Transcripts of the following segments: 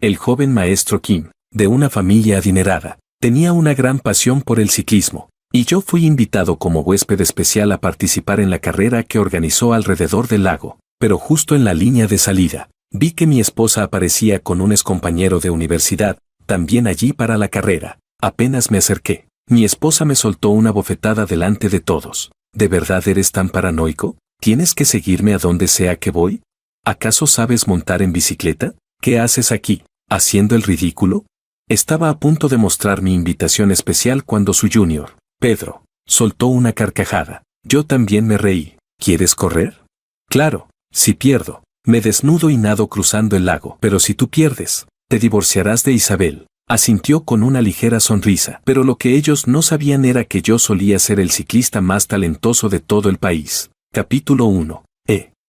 el joven maestro Kim, de una familia adinerada, tenía una gran pasión por el ciclismo, y yo fui invitado como huésped especial a participar en la carrera que organizó alrededor del lago, pero justo en la línea de salida, vi que mi esposa aparecía con un excompañero de universidad, también allí para la carrera. Apenas me acerqué, mi esposa me soltó una bofetada delante de todos. ¿De verdad eres tan paranoico? ¿Tienes que seguirme a donde sea que voy? ¿Acaso sabes montar en bicicleta? ¿Qué haces aquí, haciendo el ridículo? Estaba a punto de mostrar mi invitación especial cuando su junior, Pedro, soltó una carcajada. Yo también me reí. ¿Quieres correr? Claro, si pierdo, me desnudo y nado cruzando el lago. Pero si tú pierdes, te divorciarás de Isabel. Asintió con una ligera sonrisa. Pero lo que ellos no sabían era que yo solía ser el ciclista más talentoso de todo el país. Capítulo 1.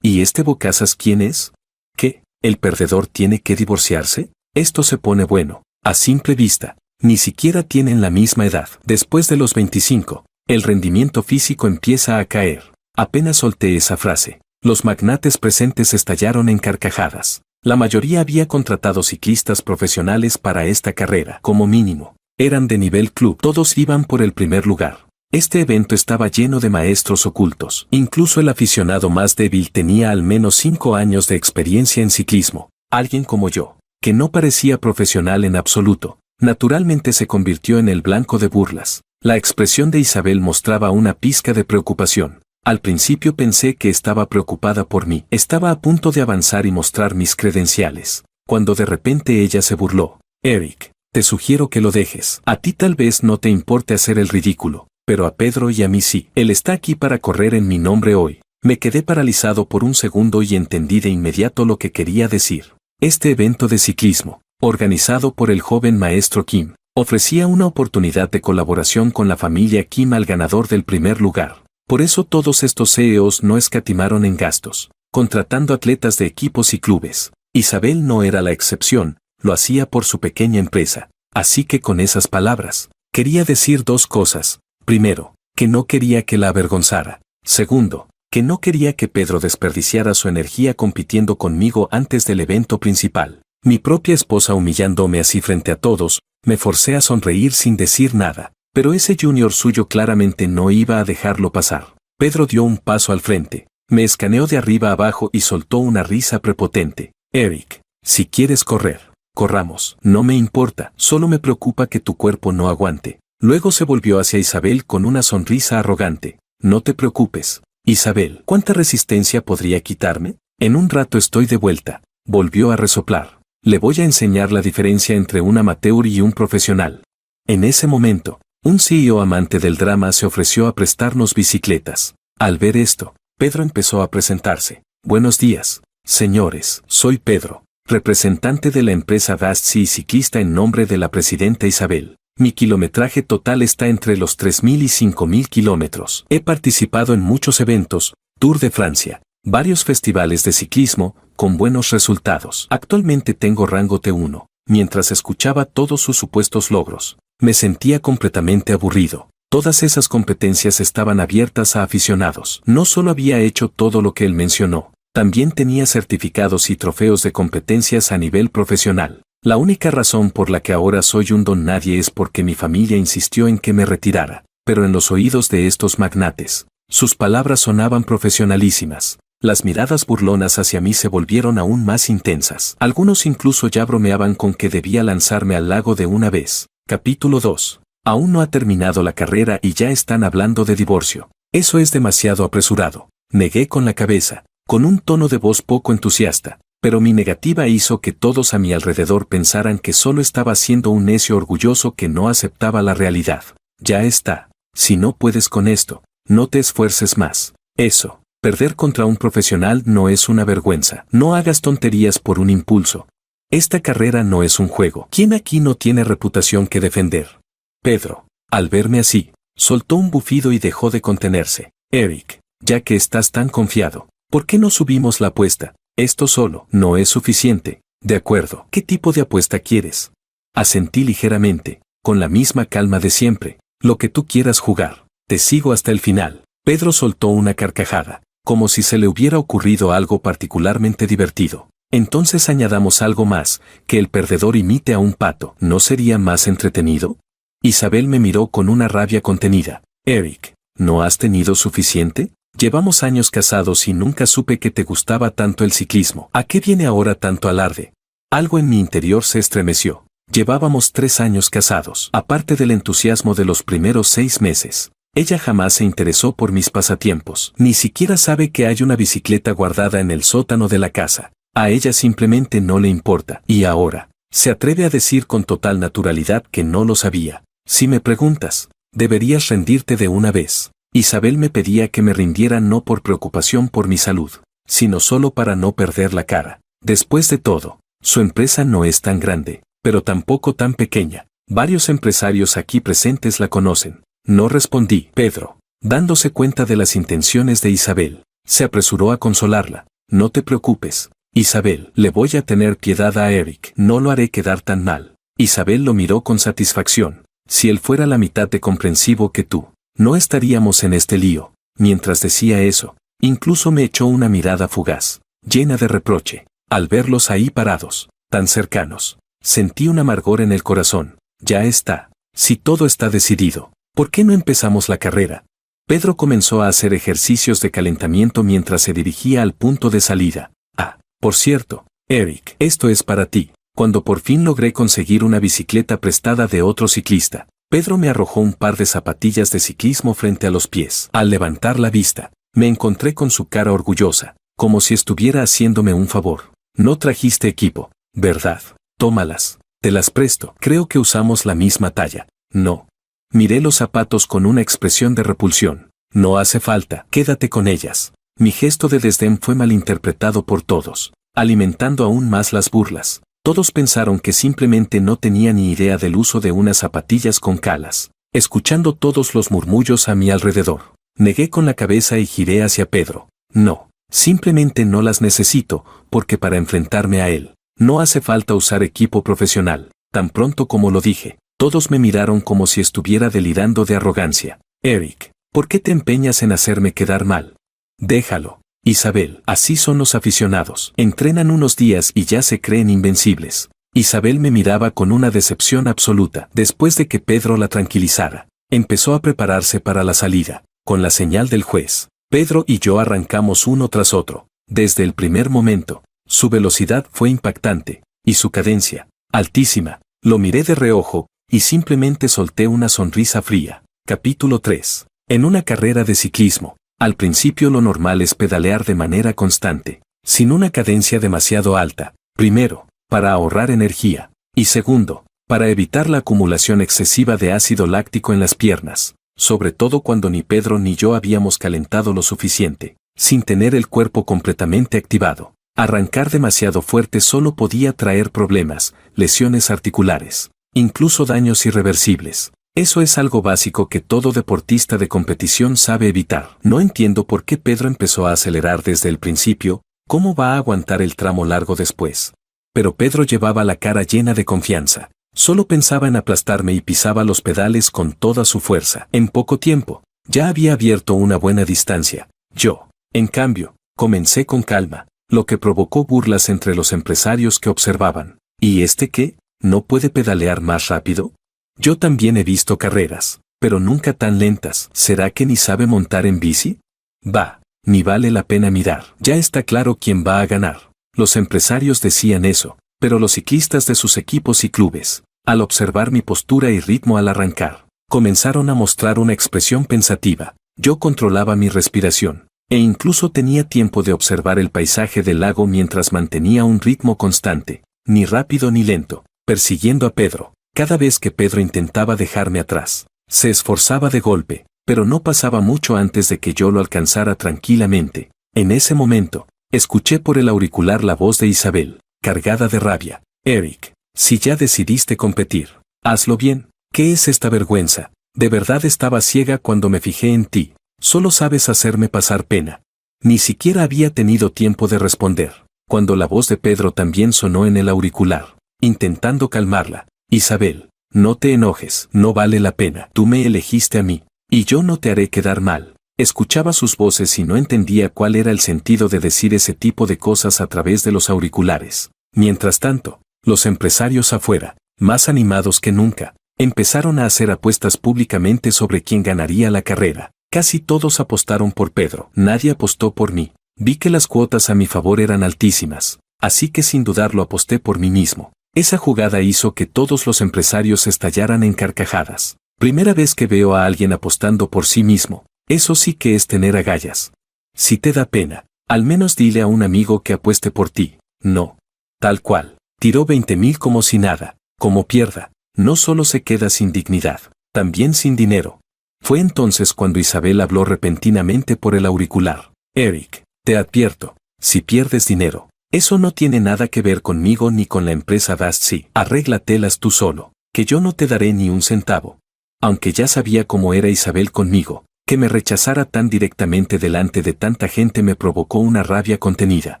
¿Y este bocazas quién es? ¿Qué? ¿El perdedor tiene que divorciarse? Esto se pone bueno. A simple vista, ni siquiera tienen la misma edad. Después de los 25, el rendimiento físico empieza a caer. Apenas solté esa frase, los magnates presentes estallaron en carcajadas. La mayoría había contratado ciclistas profesionales para esta carrera. Como mínimo, eran de nivel club. Todos iban por el primer lugar. Este evento estaba lleno de maestros ocultos. Incluso el aficionado más débil tenía al menos 5 años de experiencia en ciclismo. Alguien como yo, que no parecía profesional en absoluto, naturalmente se convirtió en el blanco de burlas. La expresión de Isabel mostraba una pizca de preocupación. Al principio pensé que estaba preocupada por mí. Estaba a punto de avanzar y mostrar mis credenciales, cuando de repente ella se burló. Eric, te sugiero que lo dejes. A ti tal vez no te importe hacer el ridículo, pero a Pedro y a mí sí. Él está aquí para correr en mi nombre hoy. Me quedé paralizado por un segundo y entendí de inmediato lo que quería decir. Este evento de ciclismo, organizado por el joven maestro Kim, ofrecía una oportunidad de colaboración con la familia Kim al ganador del primer lugar. Por eso todos estos CEOs no escatimaron en gastos, contratando atletas de equipos y clubes. Isabel no era la excepción, lo hacía por su pequeña empresa. Así que con esas palabras, quería decir 2 cosas. Primero, que no quería que la avergonzara. Segundo, que no quería que Pedro desperdiciara su energía compitiendo conmigo antes del evento principal. Mi propia esposa humillándome así frente a todos, me forcé a sonreír sin decir nada. Pero ese junior suyo claramente no iba a dejarlo pasar. Pedro dio un paso al frente, me escaneó de arriba abajo y soltó una risa prepotente. Eric, si quieres correr, corramos. No me importa, solo me preocupa que tu cuerpo no aguante. Luego se volvió hacia Isabel con una sonrisa arrogante. No te preocupes, Isabel. ¿Cuánta resistencia podría quitarme? En un rato estoy de vuelta. Volvió a resoplar. Le voy a enseñar la diferencia entre un amateur y un profesional. En ese momento, un CEO amante del drama se ofreció a prestarnos bicicletas. Al ver esto, Pedro empezó a presentarse. Buenos días, señores. Soy Pedro, representante de la empresa Dastsi y ciclista en nombre de la presidenta Isabel. Mi kilometraje total está entre los 3.000 y 5.000 kilómetros. He participado en muchos eventos, Tour de Francia, varios festivales de ciclismo, con buenos resultados. Actualmente tengo rango T1. Mientras escuchaba todos sus supuestos logros, me sentía completamente aburrido. Todas esas competencias estaban abiertas a aficionados. No solo había hecho todo lo que él mencionó, también tenía certificados y trofeos de competencias a nivel profesional. La única razón por la que ahora soy un don nadie es porque mi familia insistió en que me retirara. Pero en los oídos de estos magnates, sus palabras sonaban profesionalísimas. Las miradas burlonas hacia mí se volvieron aún más intensas. Algunos incluso ya bromeaban con que debía lanzarme al lago de una vez. Capítulo 2. Aún no ha terminado la carrera y ya están hablando de divorcio. Eso es demasiado apresurado. Negué con la cabeza, con un tono de voz poco entusiasta, pero mi negativa hizo que todos a mi alrededor pensaran que solo estaba siendo un necio orgulloso que no aceptaba la realidad. Ya está. Si no puedes con esto, no te esfuerces más. Eso. Perder contra un profesional no es una vergüenza. No hagas tonterías por un impulso. Esta carrera no es un juego. ¿Quién aquí no tiene reputación que defender? Pedro, al verme así, soltó un bufido y dejó de contenerse. Eric, ya que estás tan confiado, ¿por qué no subimos la apuesta? Esto solo no es suficiente. De acuerdo. ¿Qué tipo de apuesta quieres? Asentí ligeramente, con la misma calma de siempre. Lo que tú quieras jugar. Te sigo hasta el final. Pedro soltó una carcajada, como si se le hubiera ocurrido algo particularmente divertido. Entonces añadamos algo más, que el perdedor imite a un pato. ¿No sería más entretenido? Isabel me miró con una rabia contenida. Eric, ¿no has tenido suficiente? Llevamos años casados y nunca supe que te gustaba tanto el ciclismo. ¿A qué viene ahora tanto alarde? Algo en mi interior se estremeció. Llevábamos 3 años casados. Aparte del entusiasmo de los primeros 6 meses, ella jamás se interesó por mis pasatiempos. Ni siquiera sabe que hay una bicicleta guardada en el sótano de la casa. A ella simplemente no le importa. Y ahora, se atreve a decir con total naturalidad que no lo sabía. Si me preguntas, deberías rendirte de una vez. Isabel me pedía que me rindiera no por preocupación por mi salud, sino solo para no perder la cara. Después de todo, su empresa no es tan grande, pero tampoco tan pequeña. Varios empresarios aquí presentes la conocen. No respondí. Pedro, dándose cuenta de las intenciones de Isabel, se apresuró a consolarla. No te preocupes, Isabel, le voy a tener piedad a Eric. No lo haré quedar tan mal. Isabel lo miró con satisfacción. Si él fuera la mitad de comprensivo que tú, no estaríamos en este lío. Mientras decía eso, incluso me echó una mirada fugaz, llena de reproche. Al verlos ahí parados, tan cercanos, sentí un amargor en el corazón. Ya está. Si todo está decidido, ¿por qué no empezamos la carrera? Pedro comenzó a hacer ejercicios de calentamiento mientras se dirigía al punto de salida. Ah, por cierto, Eric, esto es para ti. Cuando por fin logré conseguir una bicicleta prestada de otro ciclista, Pedro me arrojó un par de zapatillas de ciclismo frente a los pies. Al levantar la vista, me encontré con su cara orgullosa, como si estuviera haciéndome un favor. No trajiste equipo, ¿verdad? Tómalas, te las presto. Creo que usamos la misma talla. No. Miré los zapatos con una expresión de repulsión. No hace falta, quédate con ellas. Mi gesto de desdén fue malinterpretado por todos, alimentando aún más las burlas. Todos pensaron que simplemente no tenía ni idea del uso de unas zapatillas con calas. Escuchando todos los murmullos a mi alrededor, negué con la cabeza y giré hacia Pedro. No, simplemente no las necesito, porque para enfrentarme a él, no hace falta usar equipo profesional. Tan pronto como lo dije, todos me miraron como si estuviera delirando de arrogancia. Eric, ¿por qué te empeñas en hacerme quedar mal? Déjalo. Isabel, así son los aficionados. Entrenan unos días y ya se creen invencibles. Isabel me miraba con una decepción absoluta. Después de que Pedro la tranquilizara, empezó a prepararse para la salida. Con la señal del juez, Pedro y yo arrancamos uno tras otro. Desde el primer momento, su velocidad fue impactante, y su cadencia, altísima. Lo miré de reojo, y simplemente solté una sonrisa fría. Capítulo 3. En una carrera de ciclismo, al principio lo normal es pedalear de manera constante, sin una cadencia demasiado alta. Primero, para ahorrar energía, y segundo, para evitar la acumulación excesiva de ácido láctico en las piernas, sobre todo cuando ni Pedro ni yo habíamos calentado lo suficiente, sin tener el cuerpo completamente activado. Arrancar demasiado fuerte solo podía traer problemas, lesiones articulares, incluso daños irreversibles. Eso es algo básico que todo deportista de competición sabe evitar. No entiendo por qué Pedro empezó a acelerar desde el principio. ¿Cómo va a aguantar el tramo largo después? Pero Pedro llevaba la cara llena de confianza. Solo pensaba en aplastarme y pisaba los pedales con toda su fuerza. En poco tiempo, ya había abierto una buena distancia. Yo, en cambio, comencé con calma, lo que provocó burlas entre los empresarios que observaban. ¿Y este qué? ¿No puede pedalear más rápido? Yo también he visto carreras, pero nunca tan lentas. ¿Será que ni sabe montar en bici? Bah, ni vale la pena mirar. Ya está claro quién va a ganar. Los empresarios decían eso, pero los ciclistas de sus equipos y clubes, al observar mi postura y ritmo al arrancar, comenzaron a mostrar una expresión pensativa. Yo controlaba mi respiración, e incluso tenía tiempo de observar el paisaje del lago mientras mantenía un ritmo constante, ni rápido ni lento, persiguiendo a Pedro. Cada vez que Pedro intentaba dejarme atrás, se esforzaba de golpe, pero no pasaba mucho antes de que yo lo alcanzara tranquilamente. En ese momento, escuché por el auricular la voz de Isabel, cargada de rabia. Eric, si ya decidiste competir, hazlo bien. ¿Qué es esta vergüenza? De verdad estaba ciega cuando me fijé en ti. Solo sabes hacerme pasar pena. Ni siquiera había tenido tiempo de responder, cuando la voz de Pedro también sonó en el auricular, intentando calmarla. Isabel, no te enojes, no vale la pena. Tú me elegiste a mí, y yo no te haré quedar mal. Escuchaba sus voces y no entendía cuál era el sentido de decir ese tipo de cosas a través de los auriculares. Mientras tanto, los empresarios afuera, más animados que nunca, empezaron a hacer apuestas públicamente sobre quién ganaría la carrera. Casi todos apostaron por Pedro. Nadie apostó por mí. Vi que las cuotas a mi favor eran altísimas, así que sin dudarlo aposté por mí mismo. Esa jugada hizo que todos los empresarios estallaran en carcajadas. Primera vez que veo a alguien apostando por sí mismo. Eso sí que es tener agallas. Si te da pena, al menos dile a un amigo que apueste por ti. No. Tal cual. Tiró 20,000 como si nada. Como pierda, no solo se queda sin dignidad, también sin dinero. Fue entonces cuando Isabel habló repentinamente por el auricular. Eric, te advierto, si pierdes dinero, eso no tiene nada que ver conmigo ni con la empresa Dasty. Arréglatelas tú solo, que yo no te daré ni un centavo. Aunque ya sabía cómo era Isabel conmigo, que me rechazara tan directamente delante de tanta gente me provocó una rabia contenida.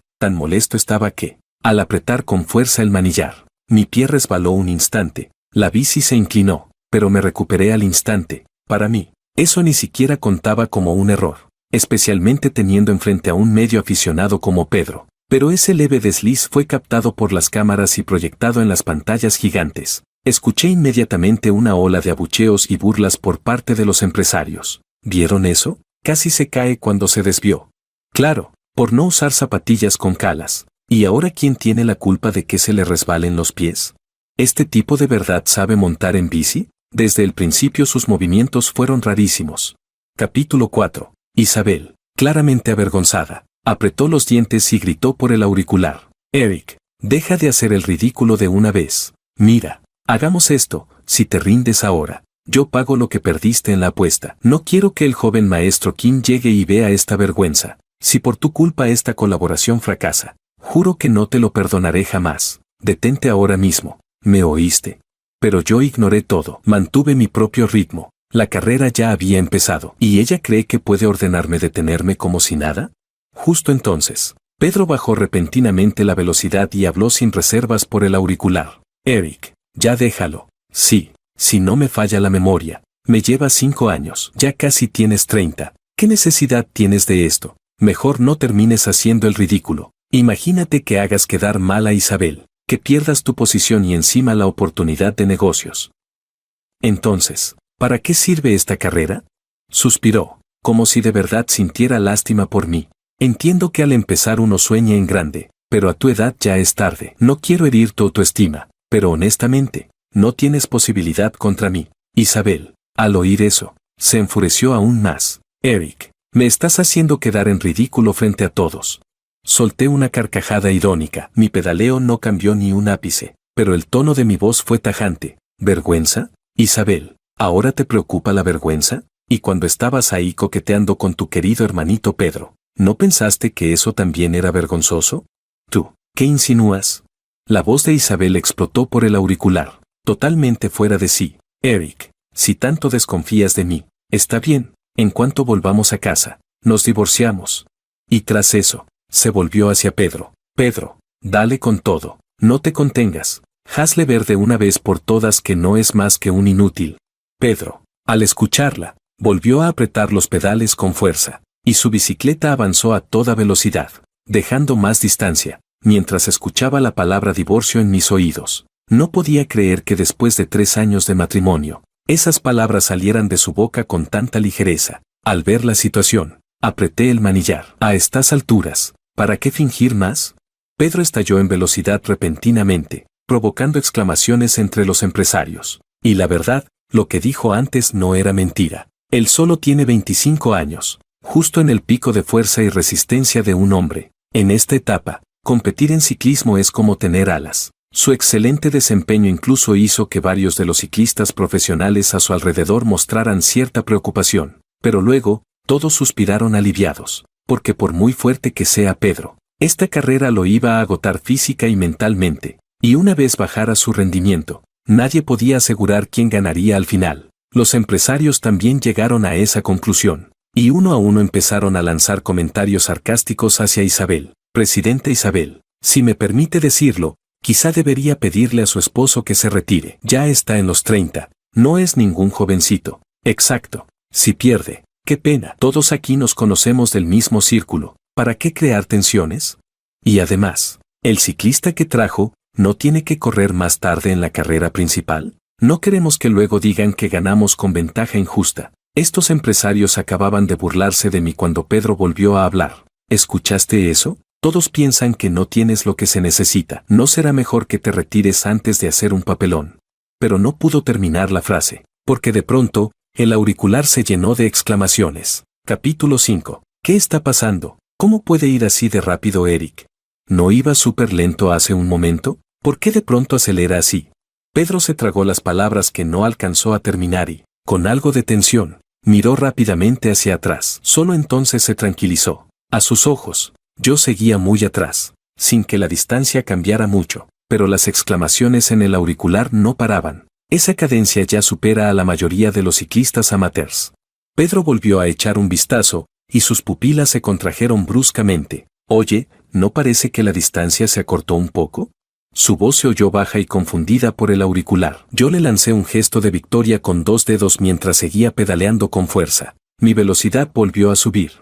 Tan molesto estaba que, al apretar con fuerza el manillar, mi pie resbaló un instante, la bici se inclinó, pero me recuperé al instante. Para mí, eso ni siquiera contaba como un error, especialmente teniendo enfrente a un medio aficionado como Pedro. Pero ese leve desliz fue captado por las cámaras y proyectado en las pantallas gigantes. Escuché inmediatamente una ola de abucheos y burlas por parte de los empresarios. ¿Vieron eso? Casi se cae cuando se desvió. Claro, por no usar zapatillas con calas. ¿Y ahora quién tiene la culpa de que se le resbalen los pies? ¿Este tipo de verdad sabe montar en bici? Desde el principio sus movimientos fueron rarísimos. Capítulo 4. Isabel, claramente avergonzada, apretó los dientes y gritó por el auricular. Eric, deja de hacer el ridículo de una vez. Mira, hagamos esto, si te rindes ahora, yo pago lo que perdiste en la apuesta. No quiero que el joven maestro Kim llegue y vea esta vergüenza. Si por tu culpa esta colaboración fracasa, juro que no te lo perdonaré jamás. Detente ahora mismo. ¿Me oíste? Pero yo ignoré todo. Mantuve mi propio ritmo. La carrera ya había empezado. ¿Y ella cree que puede ordenarme detenerme como si nada? Justo entonces, Pedro bajó repentinamente la velocidad y habló sin reservas por el auricular. Eric, ya déjalo. Sí, si no me falla la memoria. Me llevas 5 años. Ya casi tienes 30. ¿Qué necesidad tienes de esto? Mejor no termines haciendo el ridículo. Imagínate que hagas quedar mal a Isabel, que pierdas tu posición y encima la oportunidad de negocios. Entonces, ¿para qué sirve esta carrera? Suspiró, como si de verdad sintiera lástima por mí. Entiendo que al empezar uno sueña en grande, pero a tu edad ya es tarde. No quiero herir tu autoestima, pero honestamente, no tienes posibilidad contra mí. Isabel, al oír eso, se enfureció aún más. Eric, me estás haciendo quedar en ridículo frente a todos. Solté una carcajada irónica. Mi pedaleo no cambió ni un ápice, pero el tono de mi voz fue tajante. ¿Vergüenza? Isabel, ¿ahora te preocupa la vergüenza? Y cuando estabas ahí coqueteando con tu querido hermanito Pedro, ¿no pensaste que eso también era vergonzoso? ¿Tú, qué insinúas? La voz de Isabel explotó por el auricular, totalmente fuera de sí. Eric, si tanto desconfías de mí, está bien, en cuanto volvamos a casa, nos divorciamos. Y tras eso, se volvió hacia Pedro. Pedro, dale con todo, no te contengas, hazle ver de una vez por todas que no es más que un inútil. Pedro, al escucharla, volvió a apretar los pedales con fuerza, y su bicicleta avanzó a toda velocidad, dejando más distancia, mientras escuchaba la palabra divorcio en mis oídos. No podía creer que después de 3 años de matrimonio, esas palabras salieran de su boca con tanta ligereza. Al ver la situación, apreté el manillar. A estas alturas, ¿para qué fingir más? Pedro estalló en velocidad repentinamente, provocando exclamaciones entre los empresarios. Y la verdad, lo que dijo antes no era mentira. Él solo tiene 25 años, justo en el pico de fuerza y resistencia de un hombre. En esta etapa, competir en ciclismo es como tener alas. Su excelente desempeño incluso hizo que varios de los ciclistas profesionales a su alrededor mostraran cierta preocupación, pero luego, todos suspiraron aliviados, porque por muy fuerte que sea Pedro, esta carrera lo iba a agotar física y mentalmente, y una vez bajara su rendimiento, nadie podía asegurar quién ganaría al final. Los empresarios también llegaron a esa conclusión, y uno a uno empezaron a lanzar comentarios sarcásticos hacia Isabel. Presidenta Isabel, si me permite decirlo, quizá debería pedirle a su esposo que se retire. Ya está en los 30, no es ningún jovencito. Exacto. Si pierde, Qué pena, todos aquí nos conocemos del mismo círculo. ¿Para qué crear tensiones? Y además, el ciclista que trajo, ¿no tiene que correr más tarde en la carrera principal? No queremos que luego digan que ganamos con ventaja injusta. Estos empresarios acababan de burlarse de mí cuando Pedro volvió a hablar. ¿Escuchaste eso? Todos piensan que no tienes lo que se necesita. ¿No será mejor que te retires antes de hacer un papelón? Pero no pudo terminar la frase, porque de pronto, el auricular se llenó de exclamaciones. Capítulo 5. ¿Qué está pasando? ¿Cómo puede ir así de rápido Eric? ¿No iba súper lento hace un momento? ¿Por qué de pronto acelera así? Pedro se tragó las palabras que no alcanzó a terminar y, con algo de tensión, miró rápidamente hacia atrás. Solo entonces se tranquilizó. A sus ojos, yo seguía muy atrás, sin que la distancia cambiara mucho, pero las exclamaciones en el auricular no paraban. Esa cadencia ya supera a la mayoría de los ciclistas amateurs. Pedro volvió a echar un vistazo, y sus pupilas se contrajeron bruscamente. Oye, ¿no parece que la distancia se acortó un poco? Su voz se oyó baja y confundida por el auricular. Yo le lancé un gesto de victoria con 2 dedos mientras seguía pedaleando con fuerza. Mi velocidad volvió a subir.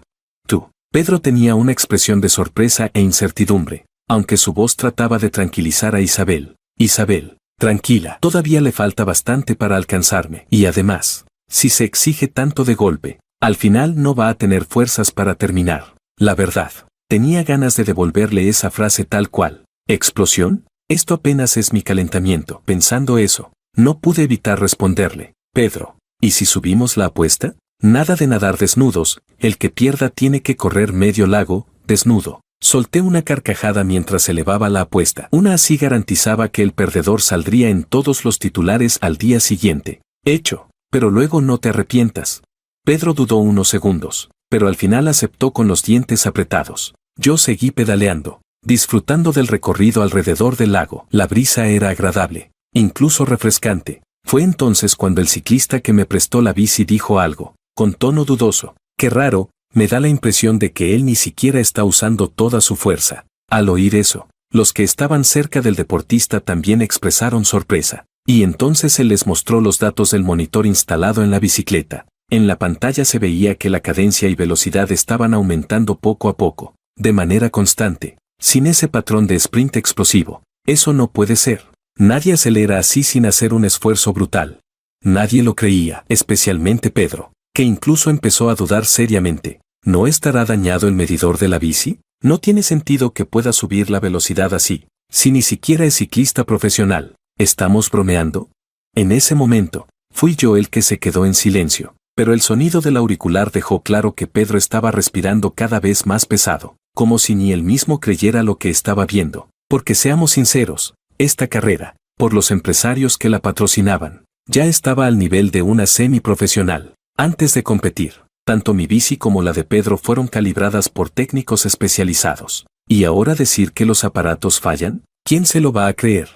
Tú. Pedro tenía una expresión de sorpresa e incertidumbre, aunque su voz trataba de tranquilizar a Isabel. Isabel, tranquila, todavía le falta bastante para alcanzarme. Y además, si se exige tanto de golpe, al final no va a tener fuerzas para terminar. La verdad, tenía ganas de devolverle esa frase tal cual. ¿Explosión? Esto apenas es mi calentamiento. Pensando eso, no pude evitar responderle. Pedro, ¿y si subimos la apuesta? Nada de nadar desnudos, el que pierda tiene que correr medio lago, desnudo. Solté una carcajada mientras elevaba la apuesta. Una así garantizaba que el perdedor saldría en todos los titulares al día siguiente. Hecho, pero luego no te arrepientas. Pedro dudó unos segundos, pero al final aceptó con los dientes apretados. Yo seguí pedaleando, disfrutando del recorrido alrededor del lago. La brisa era agradable, incluso refrescante. Fue entonces cuando el ciclista que me prestó la bici dijo algo, con tono dudoso. Qué raro, me da la impresión de que él ni siquiera está usando toda su fuerza. Al oír eso, los que estaban cerca del deportista también expresaron sorpresa. Y entonces se les mostró los datos del monitor instalado en la bicicleta. En la pantalla se veía que la cadencia y velocidad estaban aumentando poco a poco, de manera constante, sin ese patrón de sprint explosivo. Eso no puede ser. Nadie acelera así sin hacer un esfuerzo brutal. Nadie lo creía, especialmente Pedro, que incluso empezó a dudar seriamente. ¿No estará dañado el medidor de la bici? No tiene sentido que pueda subir la velocidad así, si ni siquiera es ciclista profesional. ¿Estamos bromeando? En ese momento, fui yo el que se quedó en silencio, pero el sonido del auricular dejó claro que Pedro estaba respirando cada vez más pesado, como si ni él mismo creyera lo que estaba viendo. Porque seamos sinceros, esta carrera, por los empresarios que la patrocinaban, ya estaba al nivel de una semiprofesional. Antes de competir, tanto mi bici como la de Pedro fueron calibradas por técnicos especializados. ¿Y ahora decir que los aparatos fallan? ¿Quién se lo va a creer?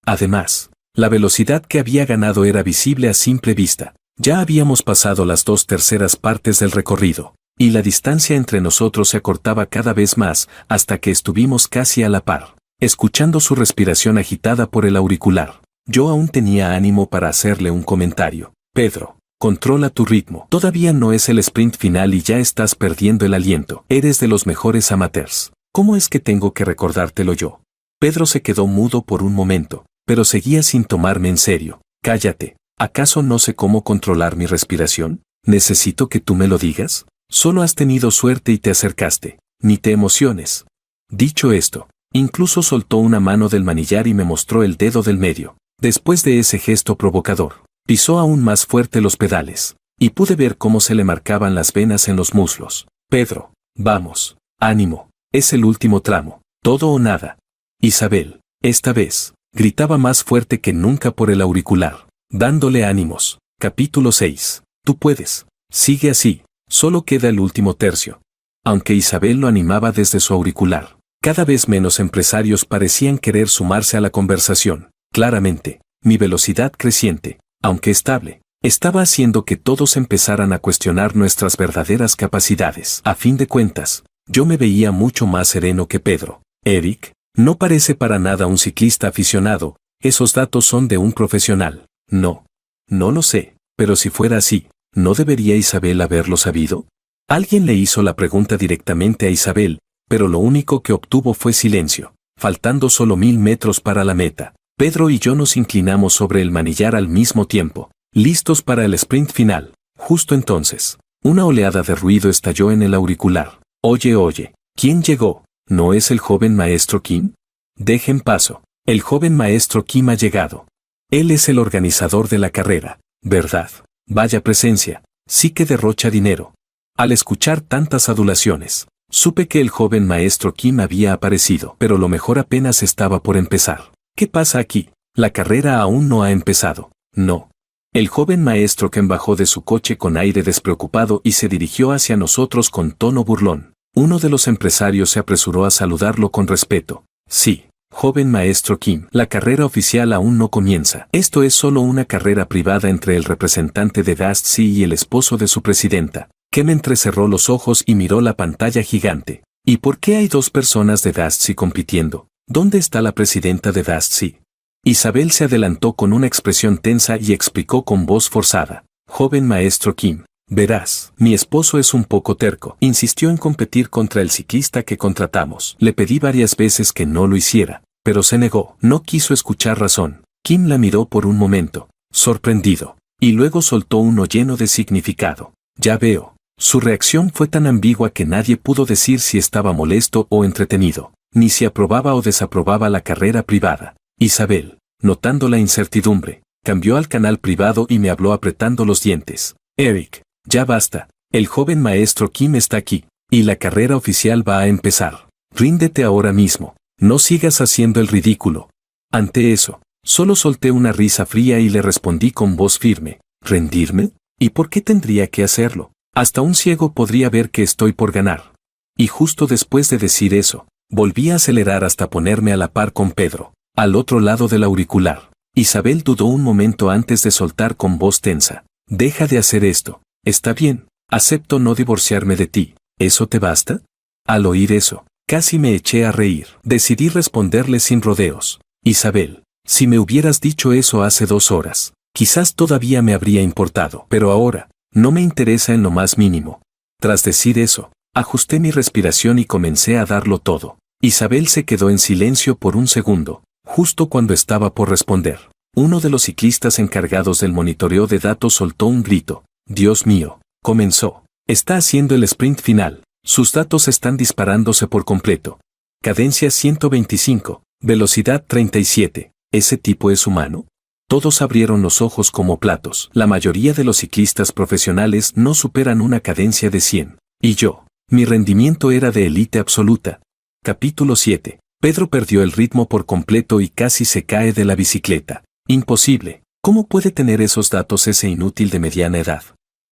Además, la velocidad que había ganado era visible a simple vista. Ya habíamos pasado las 2/3 partes del recorrido, y la distancia entre nosotros se acortaba cada vez más hasta que estuvimos casi a la par. Escuchando su respiración agitada por el auricular, yo aún tenía ánimo para hacerle un comentario. Pedro, controla tu ritmo. Todavía no es el sprint final y ya estás perdiendo el aliento. Eres de los mejores amateurs. ¿Cómo es que tengo que recordártelo yo? Pedro se quedó mudo por un momento, pero seguía sin tomarme en serio. Cállate. ¿Acaso no sé cómo controlar mi respiración? ¿Necesito que tú me lo digas? Solo has tenido suerte y te acercaste. Ni te emociones. Dicho esto, incluso soltó una mano del manillar y me mostró el dedo del medio. Después de ese gesto provocador, pisó aún más fuerte los pedales, y pude ver cómo se le marcaban las venas en los muslos. Pedro, vamos, ánimo, es el último tramo, todo o nada. Isabel, esta vez, gritaba más fuerte que nunca por el auricular, dándole ánimos. Capítulo 6. Tú puedes, sigue así, solo queda el último tercio. Aunque Isabel lo animaba desde su auricular, cada vez menos empresarios parecían querer sumarse a la conversación. Claramente, mi velocidad creciente, aunque estable, estaba haciendo que todos empezaran a cuestionar nuestras verdaderas capacidades. A fin de cuentas, yo me veía mucho más sereno que Pedro. Eric, no parece para nada un ciclista aficionado, esos datos son de un profesional. No lo sé, pero si fuera así, ¿No debería Isabel haberlo sabido? Alguien le hizo la pregunta directamente a Isabel, pero lo único que obtuvo fue silencio, faltando solo 1000 metros para la meta. Pedro y yo nos inclinamos sobre el manillar al mismo tiempo, listos para el sprint final. Justo entonces, una oleada de ruido estalló en el auricular. Oye, ¿quién llegó? ¿No es el joven maestro Kim? Dejen paso. El joven maestro Kim ha llegado. Él es el organizador de la carrera, ¿verdad? Vaya presencia, sí que derrocha dinero. Al escuchar tantas adulaciones, supe que el joven maestro Kim había aparecido, pero lo mejor apenas estaba por empezar. ¿Qué pasa aquí? La carrera aún no ha empezado. No. El joven maestro Kim bajó de su coche con aire despreocupado y se dirigió hacia nosotros con tono burlón. Uno de los empresarios se apresuró a saludarlo con respeto. Sí, joven maestro Kim, la carrera oficial aún no comienza. Esto es solo una carrera privada entre el representante de Dusty y el esposo de su presidenta. Kim entrecerró los ojos y miró la pantalla gigante. ¿Y por qué hay 2 personas de Dusty compitiendo? ¿Dónde está la presidenta de Dusty? Isabel se adelantó con una expresión tensa y explicó con voz forzada. Joven maestro Kim, verás, mi esposo es un poco terco. Insistió en competir contra el ciclista que contratamos. Le pedí varias veces que no lo hiciera, pero se negó. No quiso escuchar razón. Kim la miró por un momento, sorprendido, y luego soltó uno lleno de significado. Ya veo. Su reacción fue tan ambigua que nadie pudo decir si estaba molesto o entretenido, ni si aprobaba o desaprobaba la carrera privada. Isabel, notando la incertidumbre, cambió al canal privado y me habló apretando los dientes. Eric, ya basta, el joven maestro Kim está aquí, y la carrera oficial va a empezar. Ríndete ahora mismo, no sigas haciendo el ridículo. Ante eso, solo solté una risa fría y le respondí con voz firme. ¿Rendirme? ¿Y por qué tendría que hacerlo? Hasta un ciego podría ver que estoy por ganar. Y justo después de decir eso, volví a acelerar hasta ponerme a la par con Pedro, al otro lado del auricular. Isabel dudó un momento antes de soltar con voz tensa. Deja de hacer esto. Está bien, acepto no divorciarme de ti. ¿Eso te basta? Al oír eso, casi me eché a reír. Decidí responderle sin rodeos. Isabel, si me hubieras dicho eso hace 2 horas, quizás todavía me habría importado, pero ahora, no me interesa en lo más mínimo. Tras decir eso, ajusté mi respiración y comencé a darlo todo. Isabel se quedó en silencio por un segundo. Justo cuando estaba por responder, uno de los ciclistas encargados del monitoreo de datos soltó un grito. Dios mío, comenzó. Está haciendo el sprint final. Sus datos están disparándose por completo. Cadencia 125, velocidad 37. ¿Ese tipo es humano? Todos abrieron los ojos como platos. La mayoría de los ciclistas profesionales no superan una cadencia de 100. Y yo, mi rendimiento era de élite absoluta. Capítulo 7. Pedro perdió el ritmo por completo y casi se cae de la bicicleta. Imposible. ¿Cómo puede tener esos datos ese inútil de mediana edad?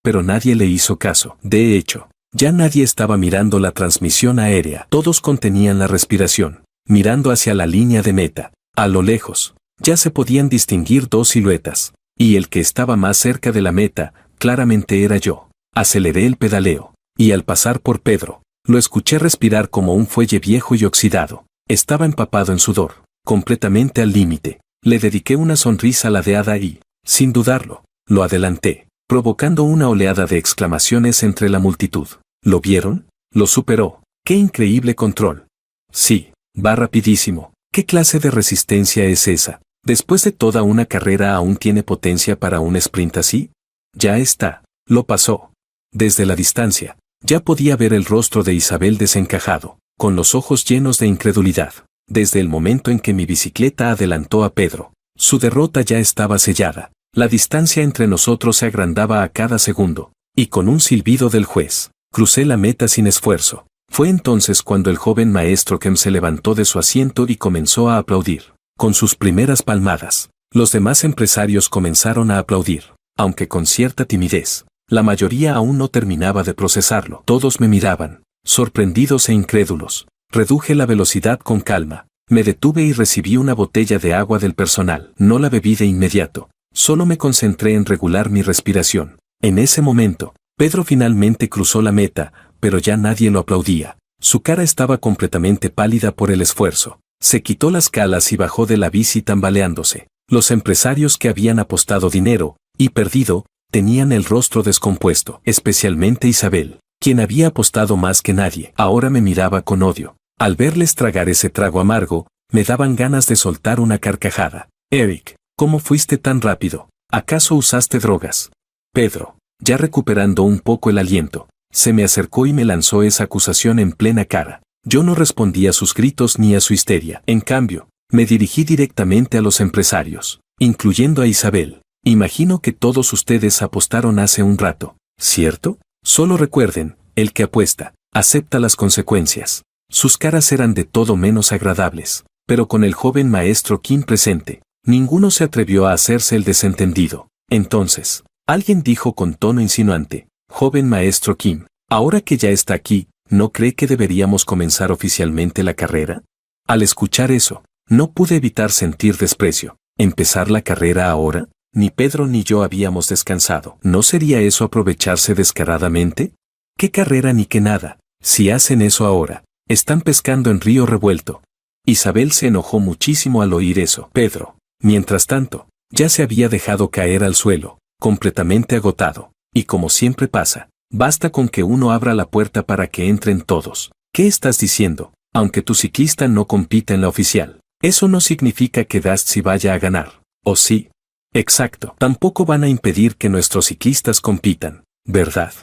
Pero nadie le hizo caso. De hecho, ya nadie estaba mirando la transmisión aérea. Todos contenían la respiración, mirando hacia la línea de meta. A lo lejos, ya se podían distinguir 2 siluetas, y el que estaba más cerca de la meta, claramente era yo. Aceleré el pedaleo, y al pasar por Pedro, lo escuché respirar como un fuelle viejo y oxidado. Estaba empapado en sudor, completamente al límite. Le dediqué una sonrisa ladeada y, sin dudarlo, lo adelanté, provocando una oleada de exclamaciones entre la multitud. ¿Lo vieron? Lo superó. ¡Qué increíble control! Sí, va rapidísimo. ¿Qué clase de resistencia es esa? Después de toda una carrera aún tiene potencia para un sprint así. Ya está, lo pasó. Desde la distancia, ya podía ver el rostro de Isabel desencajado, con los ojos llenos de incredulidad. Desde el momento en que mi bicicleta adelantó a Pedro, su derrota ya estaba sellada. La distancia entre nosotros se agrandaba a cada segundo, y con un silbido del juez, crucé la meta sin esfuerzo. Fue entonces cuando el joven maestro Kim se levantó de su asiento y comenzó a aplaudir. Con sus primeras palmadas, los demás empresarios comenzaron a aplaudir, aunque con cierta timidez. La mayoría aún no terminaba de procesarlo. Todos me miraban, sorprendidos e incrédulos. Reduje la velocidad con calma. Me detuve y recibí una botella de agua del personal. No la bebí de inmediato. Solo me concentré en regular mi respiración. En ese momento, Pedro finalmente cruzó la meta, pero ya nadie lo aplaudía. Su cara estaba completamente pálida por el esfuerzo. Se quitó las calas y bajó de la bici tambaleándose. Los empresarios que habían apostado dinero, y perdido, tenían el rostro descompuesto, especialmente Isabel, quien había apostado más que nadie. Ahora me miraba con odio. Al verles tragar ese trago amargo, me daban ganas de soltar una carcajada. Eric, ¿cómo fuiste tan rápido? ¿Acaso usaste drogas? Pedro, ya recuperando un poco el aliento, se me acercó y me lanzó esa acusación en plena cara. Yo no respondí a sus gritos ni a su histeria. En cambio, me dirigí directamente a los empresarios, incluyendo a Isabel. Imagino que todos ustedes apostaron hace un rato, ¿cierto? Solo recuerden, el que apuesta, acepta las consecuencias. Sus caras eran de todo menos agradables, pero con el joven maestro Kim presente, ninguno se atrevió a hacerse el desentendido. Entonces, alguien dijo con tono insinuante, joven maestro Kim, ahora que ya está aquí, ¿no cree que deberíamos comenzar oficialmente la carrera? Al escuchar eso, no pude evitar sentir desprecio. ¿Empezar la carrera ahora? Ni Pedro ni yo habíamos descansado. ¿No sería eso aprovecharse descaradamente? ¿Qué carrera ni qué nada? Si hacen eso ahora, están pescando en río revuelto. Isabel se enojó muchísimo al oír eso. Pedro, mientras tanto, ya se había dejado caer al suelo, completamente agotado. Y como siempre pasa, basta con que uno abra la puerta para que entren todos. ¿Qué estás diciendo? Aunque tu ciclista no compita en la oficial, eso no significa que Dusty vaya a ganar. ¿O sí? Exacto. Tampoco van a impedir que nuestros ciclistas compitan, ¿verdad?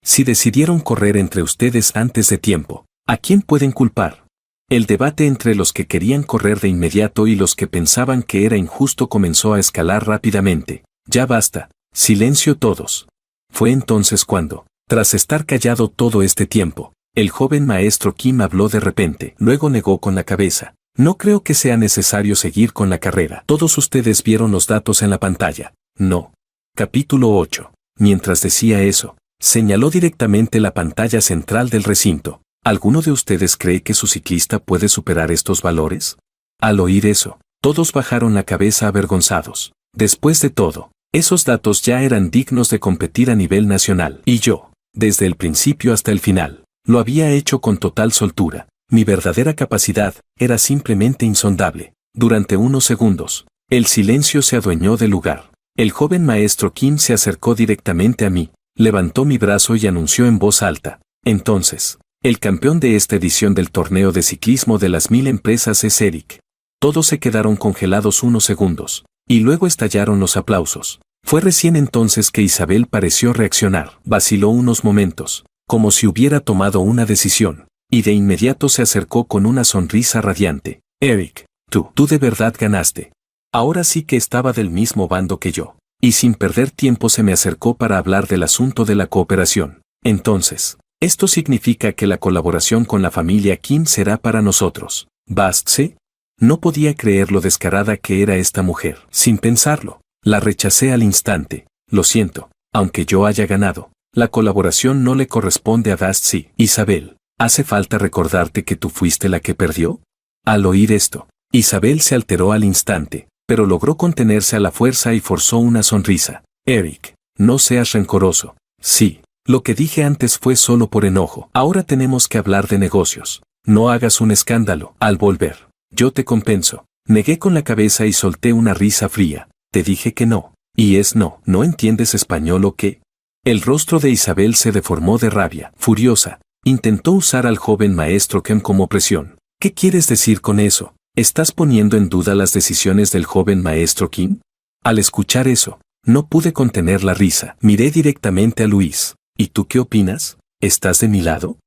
Si decidieron correr entre ustedes antes de tiempo, ¿a quién pueden culpar? El debate entre los que querían correr de inmediato y los que pensaban que era injusto comenzó a escalar rápidamente. Ya basta, silencio todos. Fue entonces cuando, tras estar callado todo este tiempo, el joven maestro Kim habló de repente, luego negó con la cabeza. No creo que sea necesario seguir con la carrera. Todos ustedes vieron los datos en la pantalla. No. Capítulo 8. Mientras decía eso, señaló directamente la pantalla central del recinto. ¿Alguno de ustedes cree que su ciclista puede superar estos valores? Al oír eso, todos bajaron la cabeza avergonzados. Después de todo, esos datos ya eran dignos de competir a nivel nacional. Y yo, desde el principio hasta el final, lo había hecho con total soltura. Mi verdadera capacidad era simplemente insondable. Durante unos segundos, el silencio se adueñó del lugar. El joven maestro Kim se acercó directamente a mí, levantó mi brazo y anunció en voz alta. Entonces, el campeón de esta edición del torneo de ciclismo de las 1000 empresas es Eric. Todos se quedaron congelados unos segundos, y luego estallaron los aplausos. Fue recién entonces que Isabel pareció reaccionar. Vaciló unos momentos, como si hubiera tomado una decisión. Y de inmediato se acercó con una sonrisa radiante. Eric, tú de verdad ganaste. Ahora sí que estaba del mismo bando que yo. Y sin perder tiempo se me acercó para hablar del asunto de la cooperación. Entonces, esto significa que la colaboración con la familia Kim será para nosotros. ¿Bastse? No podía creer lo descarada que era esta mujer. Sin pensarlo, la rechacé al instante. Lo siento, aunque yo haya ganado, la colaboración no le corresponde a Dusty. Isabel, ¿hace falta recordarte que tú fuiste la que perdió? Al oír esto, Isabel se alteró al instante, pero logró contenerse a la fuerza y forzó una sonrisa. Eric, no seas rencoroso. Sí, lo que dije antes fue solo por enojo. Ahora tenemos que hablar de negocios. No hagas un escándalo. Al volver, yo te compenso. Negué con la cabeza y solté una risa fría. Te dije que no. Y es no. ¿No entiendes español o qué? El rostro de Isabel se deformó de rabia. Furiosa, intentó usar al joven maestro Kim como presión. ¿Qué quieres decir con eso? ¿Estás poniendo en duda las decisiones del joven maestro Kim? Al escuchar eso, no pude contener la risa. Miré directamente a Luis. ¿Y tú qué opinas? ¿Estás de mi lado?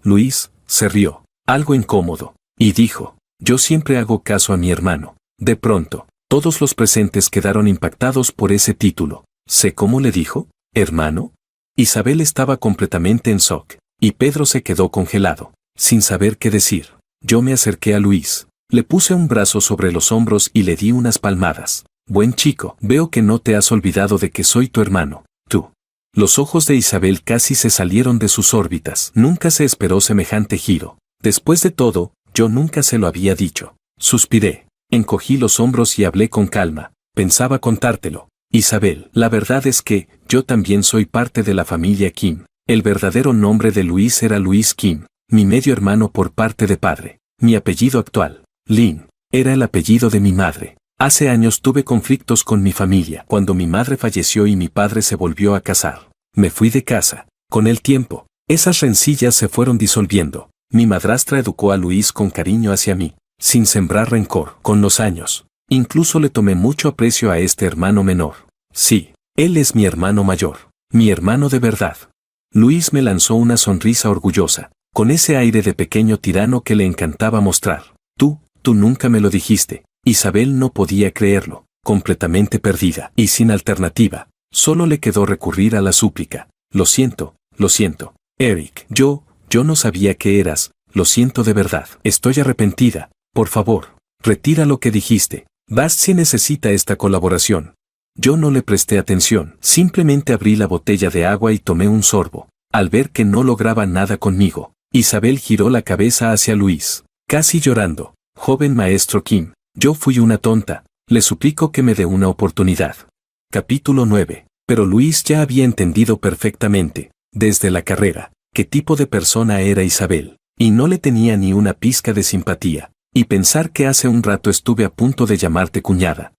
Luis, se rió, algo incómodo, y dijo, yo siempre hago caso a mi hermano. De pronto, todos los presentes quedaron impactados por ese título. ¿Sé cómo le dijo? ¿Hermano? Isabel estaba completamente en shock. Y Pedro se quedó congelado, sin saber qué decir. Yo me acerqué a Luis, le puse un brazo sobre los hombros y le di unas palmadas. Buen chico, veo que no te has olvidado de que soy tu hermano. Tú. Los ojos de Isabel casi se salieron de sus órbitas. Nunca se esperó semejante giro. Después de todo, yo nunca se lo había dicho. Suspiré, encogí los hombros y hablé con calma. Pensaba contártelo. Isabel, la verdad es que, yo también soy parte de la familia Kim. El verdadero nombre de Luis era Luis Kim, mi medio hermano por parte de padre. Mi apellido actual, Lin, era el apellido de mi madre. Hace años tuve conflictos con mi familia cuando mi madre falleció y mi padre se volvió a casar. Me fui de casa. Con el tiempo, esas rencillas se fueron disolviendo. Mi madrastra educó a Luis con cariño hacia mí, sin sembrar rencor. Con los años, incluso le tomé mucho aprecio a este hermano menor. Sí, él es mi hermano mayor, mi hermano de verdad. Luis me lanzó una sonrisa orgullosa, con ese aire de pequeño tirano que le encantaba mostrar. Tú nunca me lo dijiste. Isabel no podía creerlo, completamente perdida y sin alternativa. Solo le quedó recurrir a la súplica. Lo siento, Eric. Yo no sabía que eras, lo siento de verdad. Estoy arrepentida, por favor, retira lo que dijiste. Basti necesita esta colaboración. Yo no le presté atención, simplemente abrí la botella de agua y tomé un sorbo. Al ver que no lograba nada conmigo, Isabel giró la cabeza hacia Luis, casi llorando. Joven maestro Kim, yo fui una tonta, le suplico que me dé una oportunidad. Capítulo 9. Pero Luis ya había entendido perfectamente, desde la carrera, qué tipo de persona era Isabel, y no le tenía ni una pizca de simpatía. Y pensar que hace un rato estuve a punto de llamarte cuñada.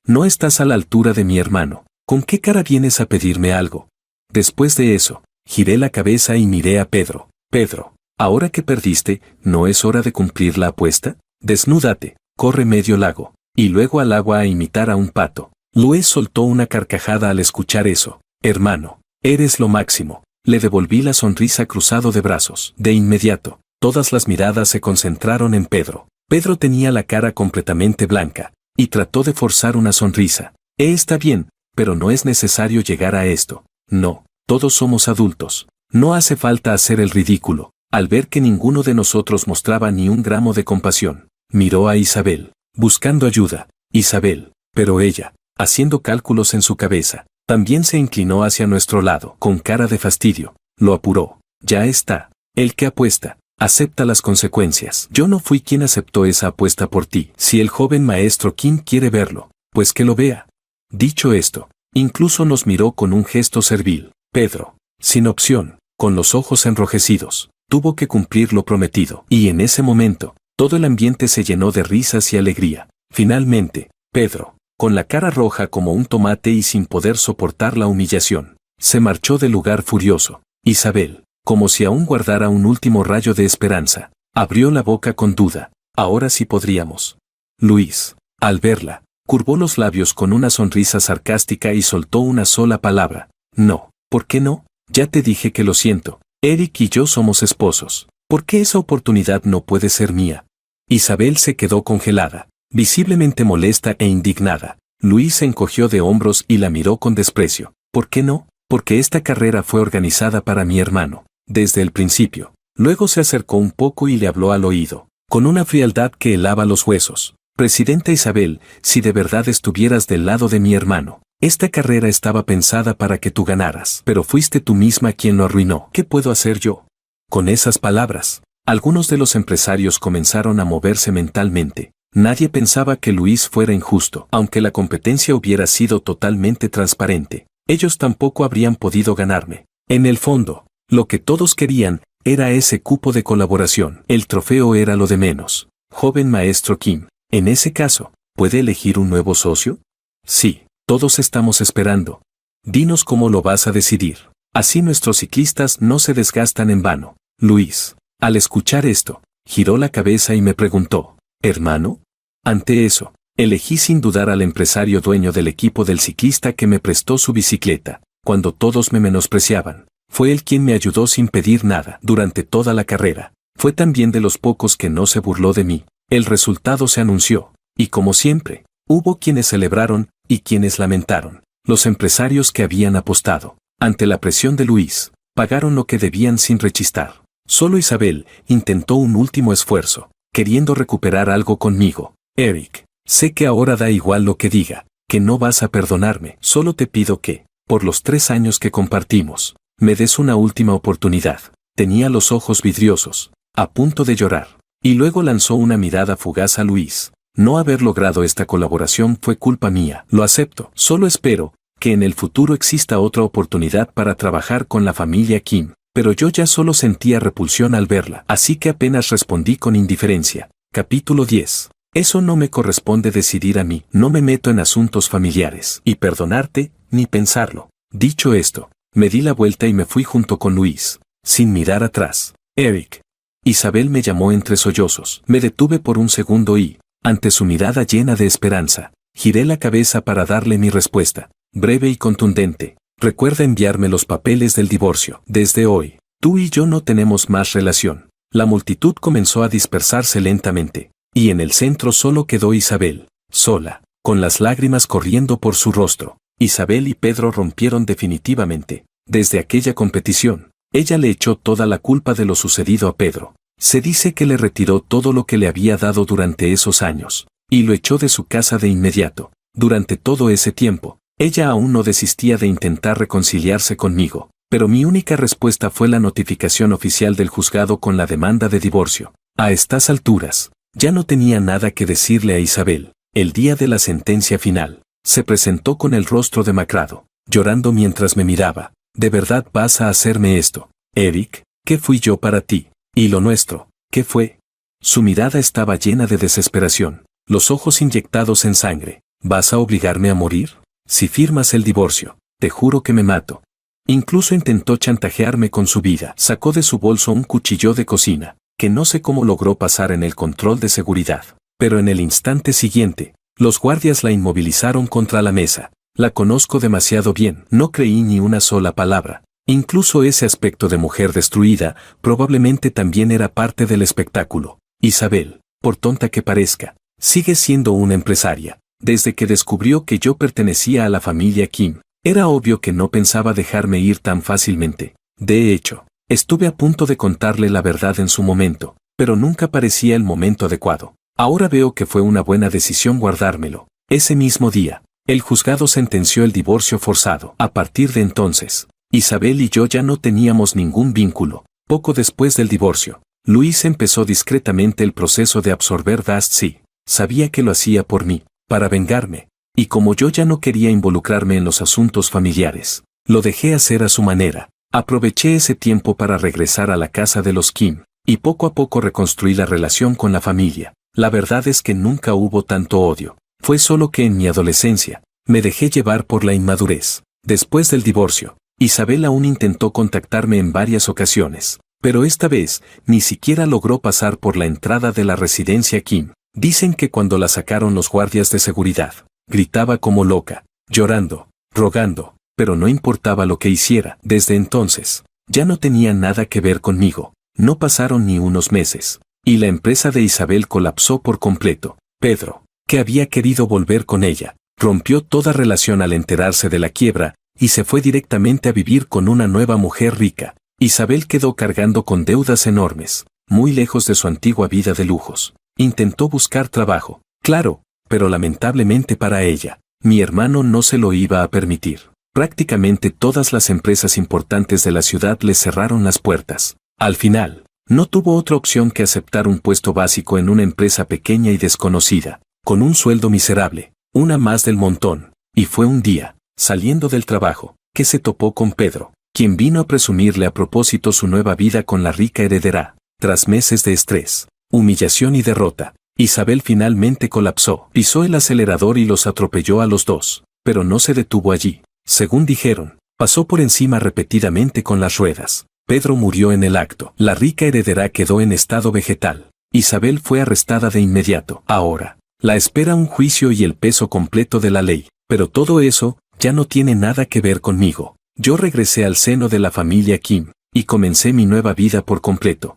No estás a la altura de mi hermano. ¿Con qué cara vienes a pedirme algo? Después de eso, giré la cabeza y miré a Pedro. Pedro, ahora que perdiste, ¿no es hora de cumplir la apuesta? Desnúdate, corre medio lago, y luego al agua a imitar a un pato. Luis soltó una carcajada al escuchar eso. Hermano, eres lo máximo. Le devolví la sonrisa cruzado de brazos. De inmediato, todas las miradas se concentraron en Pedro. Pedro tenía la cara completamente blanca, y trató de forzar una sonrisa. Está bien, pero no es necesario llegar a esto. No, todos somos adultos. No hace falta hacer el ridículo. Al ver que ninguno de nosotros mostraba ni un gramo de compasión, miró a Isabel, buscando ayuda. Isabel, pero ella, haciendo cálculos en su cabeza, también se inclinó hacia nuestro lado, con cara de fastidio. Lo apuró. Ya está. El que apuesta, acepta las consecuencias. Yo no fui quien aceptó esa apuesta por ti. Si el joven maestro Kim quiere verlo, pues que lo vea. Dicho esto, incluso nos miró con un gesto servil. Pedro, sin opción, con los ojos enrojecidos, tuvo que cumplir lo prometido. Y en ese momento, todo el ambiente se llenó de risas y alegría. Finalmente, Pedro, con la cara roja como un tomate y sin poder soportar la humillación, se marchó del lugar furioso. Isabel, como si aún guardara un último rayo de esperanza, abrió la boca con duda. Ahora sí podríamos. Luis, al verla, curvó los labios con una sonrisa sarcástica y soltó una sola palabra. No. ¿Por qué no? Ya te dije que lo siento. Eric y yo somos esposos. ¿Por qué esa oportunidad no puede ser mía? Isabel se quedó congelada, visiblemente molesta e indignada. Luis se encogió de hombros y la miró con desprecio. ¿Por qué no? Porque esta carrera fue organizada para mi hermano, desde el principio. Luego se acercó un poco y le habló al oído, con una frialdad que helaba los huesos. Presidenta Isabel, si de verdad estuvieras del lado de mi hermano, esta carrera estaba pensada para que tú ganaras, pero fuiste tú misma quien lo arruinó. ¿Qué puedo hacer yo? Con esas palabras, algunos de los empresarios comenzaron a moverse mentalmente. Nadie pensaba que Luis fuera injusto, aunque la competencia hubiera sido totalmente transparente. Ellos tampoco habrían podido ganarme. En el fondo, lo que todos querían era ese cupo de colaboración. El trofeo era lo de menos. Joven maestro Kim, en ese caso, ¿puede elegir un nuevo socio? Sí. Todos estamos esperando. Dinos cómo lo vas a decidir. Así nuestros ciclistas no se desgastan en vano. Luis, al escuchar esto, giró la cabeza y me preguntó, ¿hermano? Ante eso, elegí sin dudar al empresario dueño del equipo del ciclista que me prestó su bicicleta, cuando todos me menospreciaban. Fue él quien me ayudó sin pedir nada durante toda la carrera. Fue también de los pocos que no se burló de mí. El resultado se anunció, y como siempre, hubo quienes celebraron y quienes lamentaron. Los empresarios que habían apostado, ante la presión de Luis, pagaron lo que debían sin rechistar. Solo Isabel intentó un último esfuerzo, queriendo recuperar algo conmigo. Eric, sé que ahora da igual lo que diga, que no vas a perdonarme. Solo te pido que, por los 3 años que compartimos, me des una última oportunidad. Tenía los ojos vidriosos, a punto de llorar, y luego lanzó una mirada fugaz a Luis. No haber logrado esta colaboración fue culpa mía. Lo acepto. Solo espero que en el futuro exista otra oportunidad para trabajar con la familia Kim. Pero yo ya solo sentía repulsión al verla, así que apenas respondí con indiferencia. Capítulo 10. Eso no me corresponde decidir a mí, no me meto en asuntos familiares. Y perdonarte, ni pensarlo. Dicho esto, me di la vuelta y me fui junto con Luis, sin mirar atrás. Eric. Isabel me llamó entre sollozos. Me detuve por un segundo y, ante su mirada llena de esperanza, giré la cabeza para darle mi respuesta, breve y contundente. Recuerda enviarme los papeles del divorcio. Desde hoy, tú y yo no tenemos más relación. La multitud comenzó a dispersarse lentamente, y en el centro solo quedó Isabel, sola, con las lágrimas corriendo por su rostro. Isabel y Pedro rompieron definitivamente. Desde aquella competición, ella le echó toda la culpa de lo sucedido a Pedro. Se dice que le retiró todo lo que le había dado durante esos años, y lo echó de su casa de inmediato. Durante todo ese tiempo, ella aún no desistía de intentar reconciliarse conmigo, pero mi única respuesta fue la notificación oficial del juzgado con la demanda de divorcio. A estas alturas, ya no tenía nada que decirle a Isabel. El día de la sentencia final, se presentó con el rostro demacrado, llorando mientras me miraba. ¿De verdad vas a hacerme esto? Eric, ¿qué fui yo para ti? ¿Y lo nuestro, qué fue? Su mirada estaba llena de desesperación, los ojos inyectados en sangre. ¿Vas a obligarme a morir? Si firmas el divorcio, te juro que me mato. Incluso intentó chantajearme con su vida. Sacó de su bolso un cuchillo de cocina, que no sé cómo logró pasar en el control de seguridad. Pero en el instante siguiente, los guardias la inmovilizaron contra la mesa. La conozco demasiado bien, no creí ni una sola palabra. Incluso ese aspecto de mujer destruida, probablemente también era parte del espectáculo. Isabel, por tonta que parezca, sigue siendo una empresaria. Desde que descubrió que yo pertenecía a la familia Kim, era obvio que no pensaba dejarme ir tan fácilmente. De hecho, estuve a punto de contarle la verdad en su momento, pero nunca parecía el momento adecuado. Ahora veo que fue una buena decisión guardármelo. Ese mismo día, el juzgado sentenció el divorcio forzado. A partir de entonces, Isabel y yo ya no teníamos ningún vínculo. Poco después del divorcio, Luis empezó discretamente el proceso de absorber Dust Sea. Sabía que lo hacía por mí, para vengarme, y como yo ya no quería involucrarme en los asuntos familiares, lo dejé hacer a su manera. Aproveché ese tiempo para regresar a la casa de los Kim, y poco a poco reconstruí la relación con la familia. La verdad es que nunca hubo tanto odio. Fue solo que en mi adolescencia, me dejé llevar por la inmadurez. Después del divorcio, Isabel aún intentó contactarme en varias ocasiones, pero esta vez, ni siquiera logró pasar por la entrada de la residencia Kim. Dicen que cuando la sacaron los guardias de seguridad, gritaba como loca, llorando, rogando, pero no importaba lo que hiciera. Desde entonces, ya no tenía nada que ver conmigo. No pasaron ni unos meses, y la empresa de Isabel colapsó por completo. Pedro, que había querido volver con ella, rompió toda relación al enterarse de la quiebra, y se fue directamente a vivir con una nueva mujer rica. Isabel quedó cargando con deudas enormes, muy lejos de su antigua vida de lujos. Intentó buscar trabajo, claro, pero lamentablemente para ella, mi hermano no se lo iba a permitir. Prácticamente todas las empresas importantes de la ciudad le cerraron las puertas. Al final, no tuvo otra opción que aceptar un puesto básico en una empresa pequeña y desconocida, con un sueldo miserable, una más del montón, y fue un día, saliendo del trabajo, que se topó con Pedro, quien vino a presumirle a propósito su nueva vida con la rica heredera. Tras meses de estrés, humillación y derrota, Isabel finalmente colapsó, pisó el acelerador y los atropelló a los dos, pero no se detuvo allí. Según dijeron, pasó por encima repetidamente con las ruedas. Pedro murió en el acto. La rica heredera quedó en estado vegetal. Isabel fue arrestada de inmediato. Ahora, la espera un juicio y el peso completo de la ley. Pero todo eso ya no tiene nada que ver conmigo. Yo regresé al seno de la familia Kim y comencé mi nueva vida por completo.